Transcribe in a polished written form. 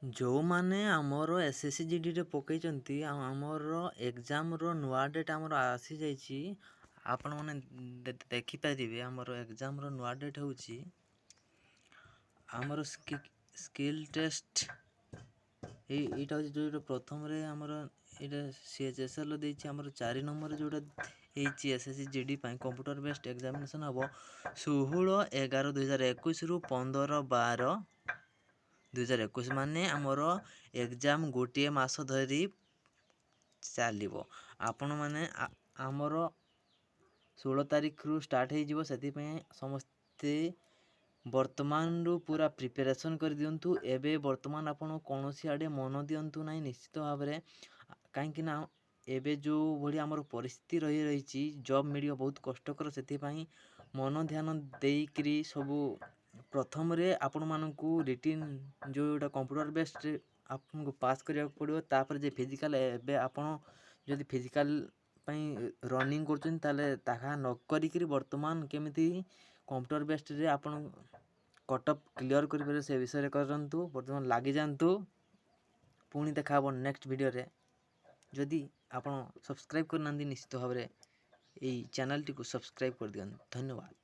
जो माने आमर एसएससीजीडी रे पकईचंती आमर एग्जाम रो नुआ डेट आमर आसी जाइछि। आपण माने देखि पारिबे आमर एग्जाम रो नुआ डेट होउछि आमर स्किल टेस्ट एटा जो प्रथम रे आमर एटा सीएचएसएल देछि आमर 4 नंबर जोटा एच एसएससीजीडी पई कंप्यूटर बेस्ड एग्जामिनेशन हबो 16/11/2021 रु 15/12/2021 माने आमर एग्जाम गोटे मास धरी चलिबो। आपण माने आमर 16 तारिख रु स्टार्ट हे जिवो सेति पई समस्ते वर्तमान रु पूरा प्रिपरेशन कर दियंतु। एबे वर्तमान आपण कोनोसी आडे मन दियंतु नाही निश्चित भाबरे काहे कि ना एबे जो भली आमर परिस्थिति रही जॉब मिलियो बहुत कष्टकर सेति पई मन ध्यान देइकरी सब प्रथम रे आपण मानकू रिटिन जोटा कंप्यूटर बेस्ड आपको पास करिया पड़ियो तापर जे फिजिकल एबे आपण जदि फिजिकल पई रनिंग करछन ताले ताहा न करिकरी वर्तमान केमिति कंप्यूटर बेस्ड रे आपण कटअप क्लियर करि पारे से विषय रे करंतु। वर्तमान लागि जानतु पुणी देखा हबो नेक्स्ट वीडियो रे। जदि आपण सब्सक्राइब करनांदी निश्चित भाबरे एई चैनल टी को सब्सक्राइब कर दियन। धन्यवाद।